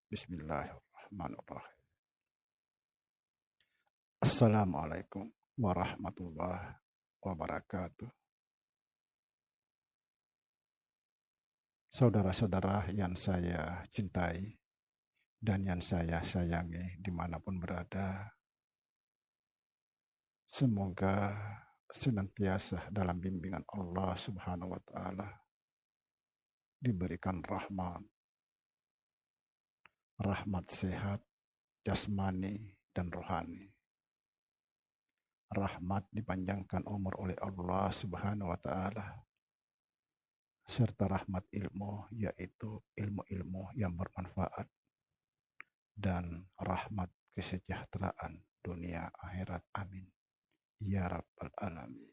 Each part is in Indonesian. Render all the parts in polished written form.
Bismillahirrahmanirrahim. Assalamualaikum warahmatullahi wabarakatuh. Saudara-saudara yang saya cintai dan yang saya sayangi dimanapun berada, semoga senantiasa dalam bimbingan Allah Subhanahu wa Ta'ala, diberikan rahmat sehat, jasmani dan rohani. Rahmat dipanjangkan umur oleh Allah Subhanahu wa Ta'ala, serta rahmat ilmu, yaitu ilmu-ilmu yang bermanfaat, dan rahmat kesejahteraan dunia akhirat. Amin ya rabbal alamin.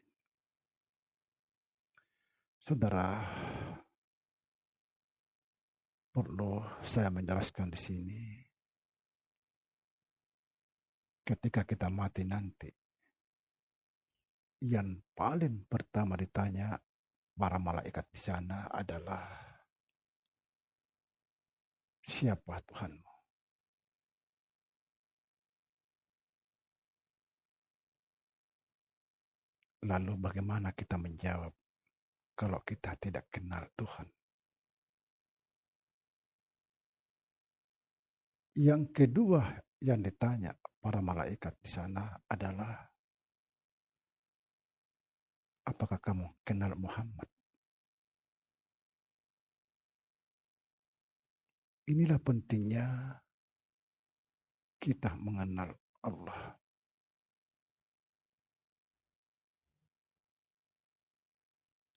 Saudara, perlu saya menjelaskan di sini, ketika kita mati nanti, yang paling pertama ditanya para malaikat di sana adalah, siapa Tuhanmu? Lalu bagaimana kita menjawab kalau kita tidak kenal Tuhan? Yang kedua yang ditanya para malaikat di sana adalah, apakah kamu kenal Muhammad? Inilah pentingnya kita mengenal Allah.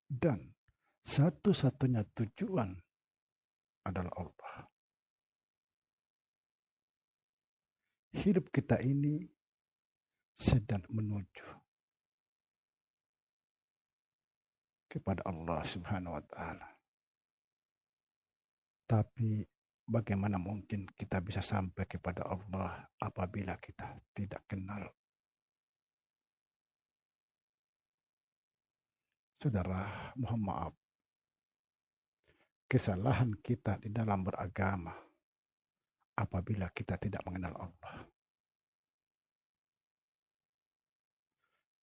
Dan satu-satunya tujuan adalah Allah. Hidup kita ini sedang menuju kepada Allah Subhanahu wa Ta'ala. Tapi bagaimana mungkin kita bisa sampai kepada Allah apabila kita tidak kenal? Saudara, mohon maaf, kesalahan kita di dalam beragama apabila kita tidak mengenal Allah.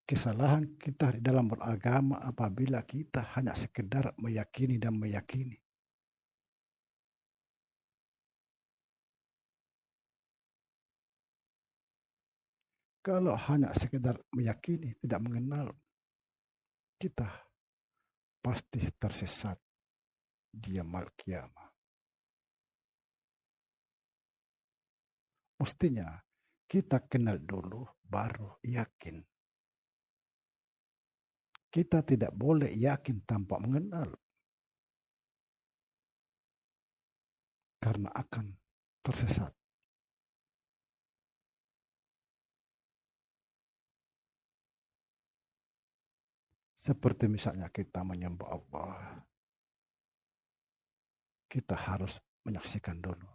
Kesalahan kita di dalam beragama apabila kita hanya sekedar meyakini dan meyakini. Kalau hanya sekedar meyakini, tidak mengenal, kita pasti tersesat di yaumul qiyamah. Mestinya kita kenal dulu baru yakin. Kita tidak boleh yakin tanpa mengenal, karena akan tersesat. Seperti misalnya kita menyembah Allah, kita harus menyaksikan dulu,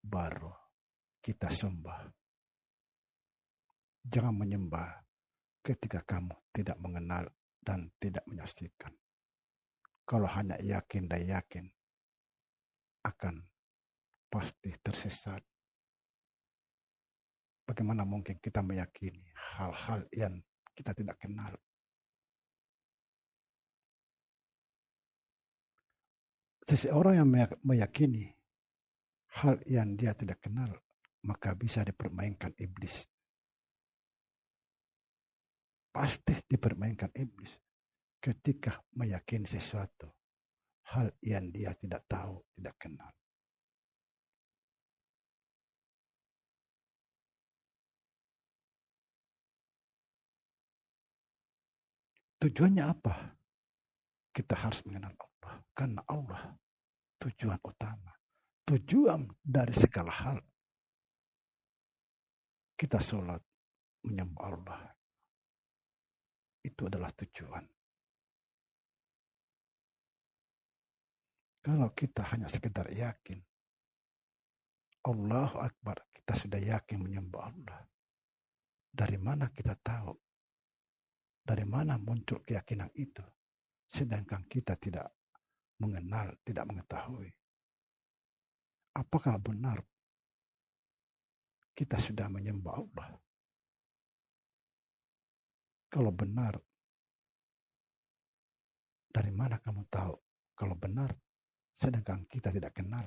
baru kita sembah. Jangan menyembah ketika kamu tidak mengenal dan tidak menyaksikan. Kalau hanya yakin dan yakin, akan pasti tersesat. Bagaimana mungkin kita meyakini hal-hal yang kita tidak kenal? Seseorang yang meyakini hal yang dia tidak kenal, maka bisa dipermainkan iblis. Pasti dipermainkan iblis ketika meyakini sesuatu, hal yang dia tidak tahu, tidak kenal. Tujuannya apa? Kita harus mengenal Allah, karena Allah tujuan utama, tujuan dari segala hal. Kita sholat, menyembah Allah, itu adalah tujuan. Kalau kita hanya sekedar yakin, Allahu Akbar, kita sudah yakin menyembah Allah. Dari mana kita tahu? Dari mana muncul keyakinan itu? Sedangkan kita tidak mengenal, tidak mengetahui. Apakah benar kita sudah menyembah Allah? Kalau benar, dari mana kamu tahu kalau benar, sedangkan kita tidak kenal?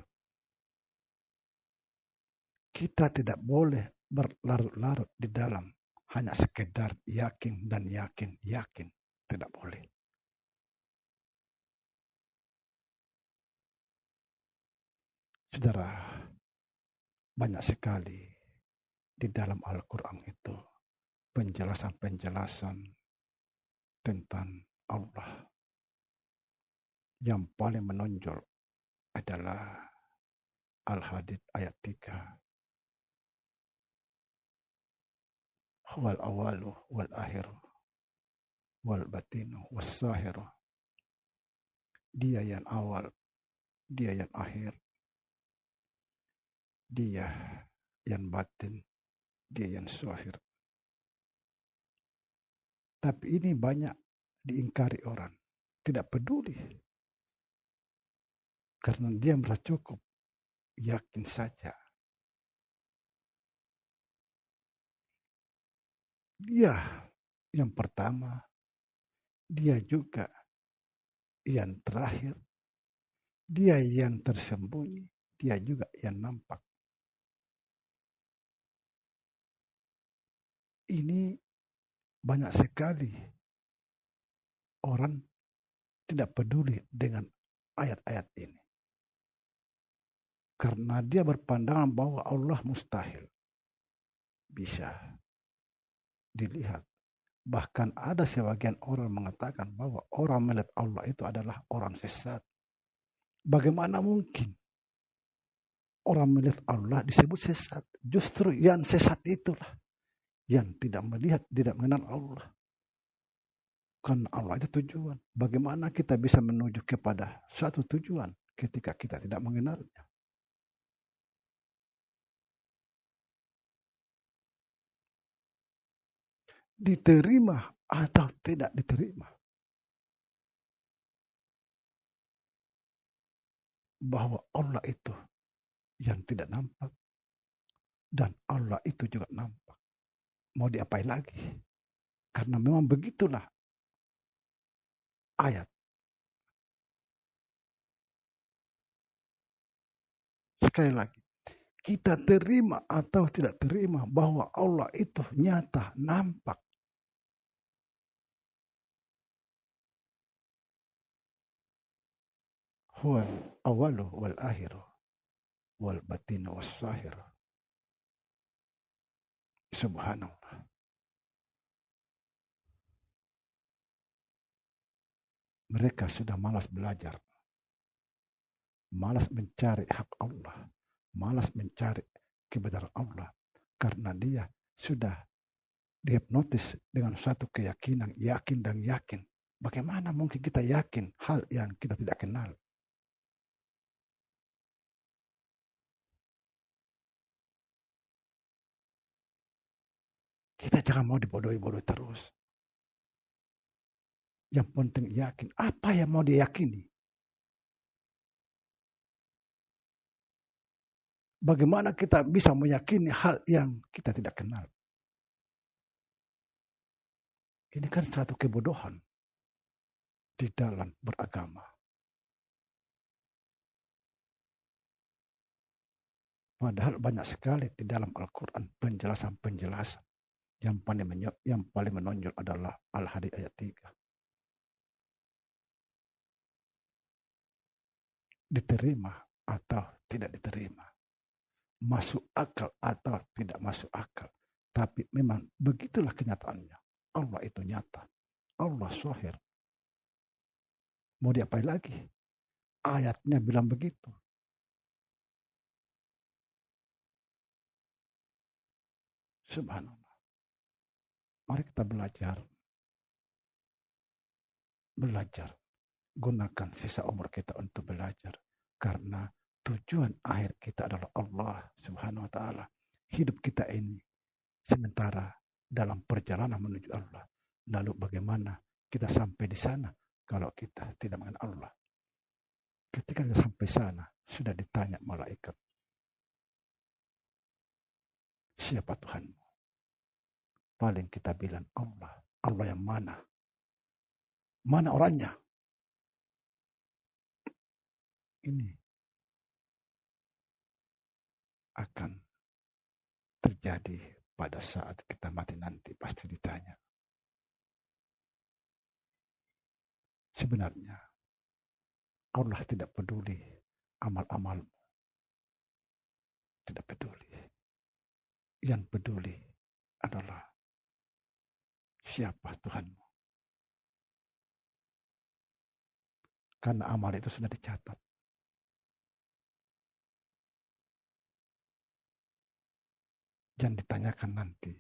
Kita tidak boleh berlarut-larut di dalam hanya sekedar yakin dan yakin. Tidak boleh. Saudara, banyak sekali di dalam Al-Quran itu penjelasan-penjelasan tentang Allah. Yang paling menonjol adalah Al-Hadid ayat 3. Huwal awalu wal akhiru wal batinu was sahiru. Dia yang awal, dia yang akhir, dia yang batin, dia yang zahir. Tapi ini banyak diingkari orang. Tidak peduli. Karena dia merasa cukup. Yakin saja. Dia yang pertama. Dia juga yang terakhir. Dia yang tersembunyi. Dia juga yang nampak. Ini banyak sekali orang tidak peduli dengan ayat-ayat ini. Karena dia berpandangan bahwa Allah mustahil bisa dilihat. Bahkan ada sebagian orang mengatakan bahwa orang melihat Allah itu adalah orang sesat. Bagaimana mungkin orang melihat Allah disebut sesat? Justru yang sesat itulah yang tidak melihat, tidak mengenal Allah. Karena Allah itu tujuan. Bagaimana kita bisa menuju kepada suatu tujuan ketika kita tidak mengenalnya? Diterima atau tidak diterima. Bahwa Allah itu yang tidak nampak. Dan Allah itu juga nampak. Mau diapain lagi? Karena memang begitulah ayat. Sekali lagi, kita terima atau tidak terima bahwa Allah itu nyata, nampak. Huwal awalu wal akhiru wal batinu was sahiru. Subhanallah. Mereka sudah malas belajar. Malas mencari hak Allah. Malas mencari kebenaran Allah. Karena dia sudah dihipnotis dengan suatu keyakinan, yakin dan yakin. Bagaimana mungkin kita yakin hal yang kita tidak kenal? Kita jangan mau dibodohi-bodohi terus. Yang penting yakin. Apa yang mau diyakini? Bagaimana kita bisa meyakini hal yang kita tidak kenal? Ini kan satu kebodohan di dalam beragama. Padahal banyak sekali di dalam Al-Quran penjelasan-penjelasan. Yang paling menonjol adalah Al-Hadid ayat 3. Diterima atau tidak diterima. Masuk akal atau tidak masuk akal. Tapi memang begitulah kenyataannya. Allah itu nyata. Allah zahir. Mau diapain lagi? Ayatnya bilang begitu. Subhanallah. Mari kita belajar. Belajar. Gunakan sisa umur kita untuk belajar. Karena tujuan akhir kita adalah Allah Subhanahu wa ta'ala. Hidup kita ini sementara dalam perjalanan menuju Allah. Lalu bagaimana kita sampai di sana kalau kita tidak mengenal Allah? Ketika sampai sana, sudah ditanya malaikat, siapa Tuhanmu? Paling kita bilang Allah. Allah yang mana? Mana orangnya? Ini akan terjadi pada saat kita mati nanti, pasti ditanya. Sebenarnya Allah tidak peduli amal-amalmu. Tidak peduli. Yang peduli adalah siapa Tuhanmu. Karena amal itu sudah dicatat. Yang ditanyakan nanti,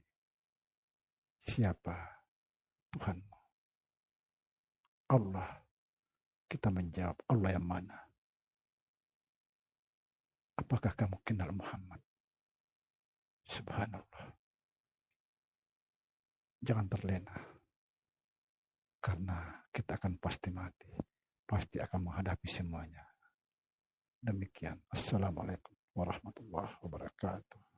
siapa Tuhanmu? Allah. Kita menjawab, Allah yang mana? Apakah kamu kenal Muhammad? Subhanallah. Jangan terlena. Karena kita akan pasti mati. Pasti akan menghadapi semuanya. Demikian. Assalamualaikum warahmatullahi wabarakatuh.